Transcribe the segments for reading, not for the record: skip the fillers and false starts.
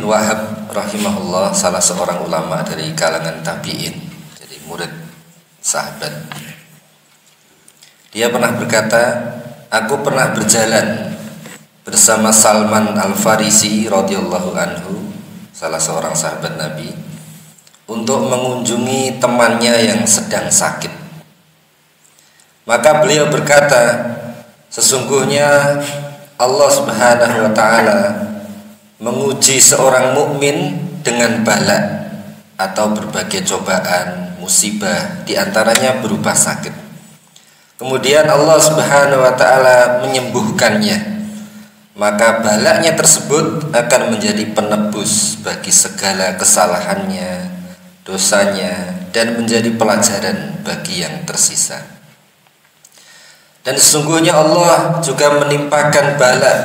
Wahab rahimahullah, salah seorang ulama dari kalangan tabi'in, jadi murid sahabat. Dia pernah berkata, aku pernah berjalan bersama Salman Al-Farisi radhiyallahu anhu, salah seorang sahabat Nabi, untuk mengunjungi temannya yang sedang sakit. Maka beliau berkata, sesungguhnya Allah Subhanahu wa taala menguji seorang mukmin dengan bala atau berbagai cobaan, musibah, diantaranya berupa sakit. Kemudian Allah Subhanahu wa taala menyembuhkannya. Maka balanya tersebut akan menjadi penebus bagi segala kesalahannya, dosanya, dan menjadi pelajaran bagi yang tersisa. Dan sesungguhnya Allah juga menimpakan bala.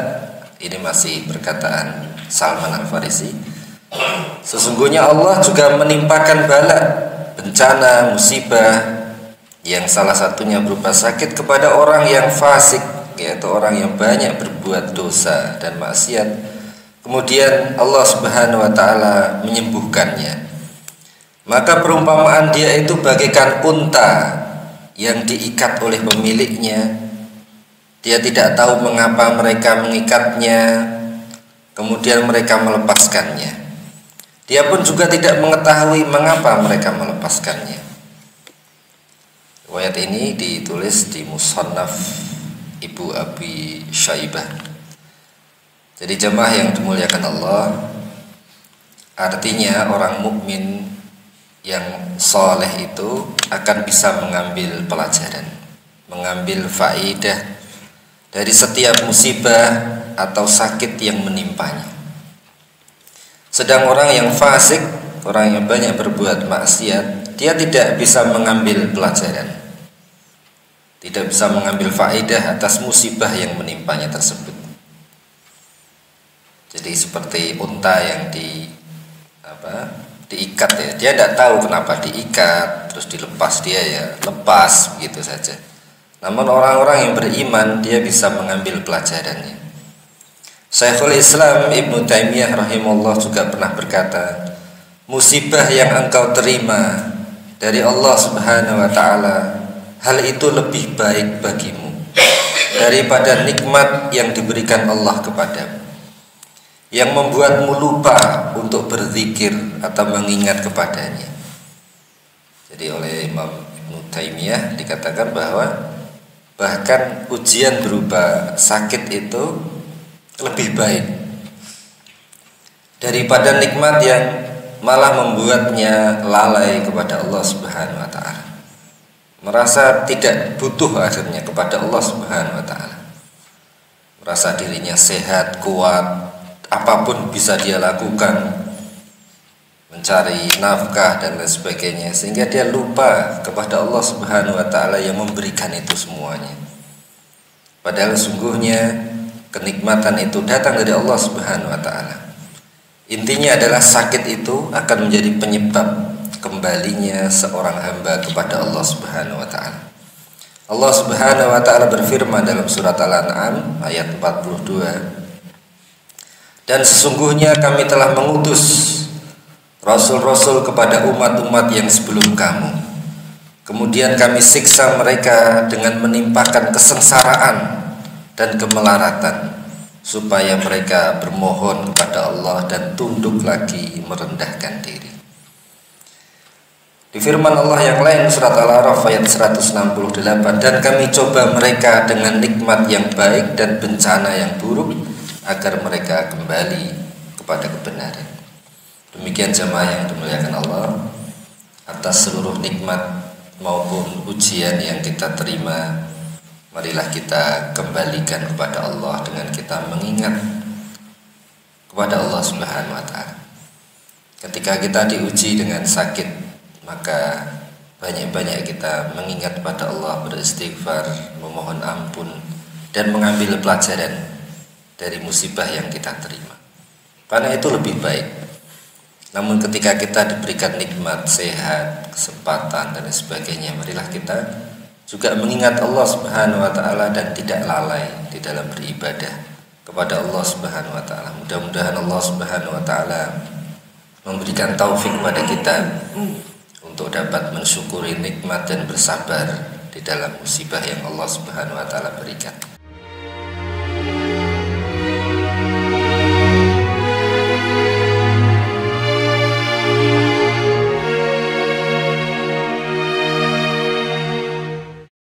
Ini masih perkataan Salman Al-Farisi. Sesungguhnya Allah juga menimpakan bala, bencana, musibah, yang salah satunya berupa sakit kepada orang yang fasik, yaitu orang yang banyak berbuat dosa dan maksiat. Kemudian Allah Subhanahu wa taala menyembuhkannya. Maka perumpamaan dia itu bagaikan unta yang diikat oleh pemiliknya. Dia tidak tahu mengapa mereka mengikatnya, kemudian mereka melepaskannya. Dia pun juga tidak mengetahui mengapa mereka melepaskannya. Riwayat ini ditulis di Musannaf Ibu Abi Syaibah. Jadi jemaah yang dimuliakan Allah, artinya orang mukmin yang soleh itu akan bisa mengambil pelajaran, mengambil faedah dari setiap musibah atau sakit yang menimpanya. Sedang orang yang fasik, orang yang banyak berbuat maksiat, dia tidak bisa mengambil pelajaran, tidak bisa mengambil faedah atas musibah yang menimpanya tersebut. Jadi seperti unta yang diikat ya, dia tidak tahu kenapa diikat, terus dilepas, dia ya lepas begitu saja. Namun orang-orang yang beriman, dia bisa mengambil pelajarannya. Syekhul Islam Ibnu Taimiyah rahimahullah juga pernah berkata, musibah yang engkau terima dari Allah Subhanahu wa taala, hal itu lebih baik bagimu daripada nikmat yang diberikan Allah kepadamu, yang membuatmu lupa untuk berzikir atau mengingat kepadanya. Jadi oleh Imam Ibnu Taimiyah dikatakan bahwa bahkan ujian berupa sakit itu lebih baik daripada nikmat yang malah membuatnya lalai kepada Allah Subhanahu wa taala, merasa tidak butuh akhirnya kepada Allah Subhanahu wa taala, merasa dirinya sehat, kuat, apapun bisa dia lakukan, mencari nafkah dan lain sebagainya, sehingga dia lupa kepada Allah Subhanahu wa taala yang memberikan itu semuanya. Padahal sungguhnya kenikmatan itu datang dari Allah Subhanahu wa taala. Intinya adalah sakit itu akan menjadi penyebab kembalinya seorang hamba kepada Allah Subhanahu wa taala. Allah Subhanahu wa taala berfirman dalam surat Al-An'am ayat 42, dan sesungguhnya kami telah mengutus rasul-rasul kepada umat-umat yang sebelum kamu, kemudian kami siksa mereka dengan menimpakan kesengsaraan dan kemelaratan, supaya mereka bermohon kepada Allah dan tunduk lagi merendahkan diri. Di firman Allah yang lain surat Al-A'raf ayat 168, dan kami coba mereka dengan nikmat yang baik dan bencana yang buruk agar mereka kembali kepada kebenaran. Demikian jemaah yang dimuliakan Allah, atas seluruh nikmat maupun ujian yang kita terima, marilah kita kembalikan kepada Allah dengan kita mengingat kepada Allah Subhanahu wa taala. Ketika kita diuji dengan sakit, maka banyak-banyak kita mengingat pada Allah, beristighfar, memohon ampun, dan mengambil pelajaran dari musibah yang kita terima, karena itu lebih baik. Namun ketika kita diberikan nikmat, sehat, kesempatan dan sebagainya, marilah kita juga mengingat Allah Subhanahu wa taala dan tidak lalai di dalam beribadah kepada Allah Subhanahu wa taala. Mudah-mudahan Allah Subhanahu wa taala memberikan taufik kepada kita untuk dapat mensyukuri nikmat dan bersabar di dalam musibah yang Allah Subhanahu wa taala berikan.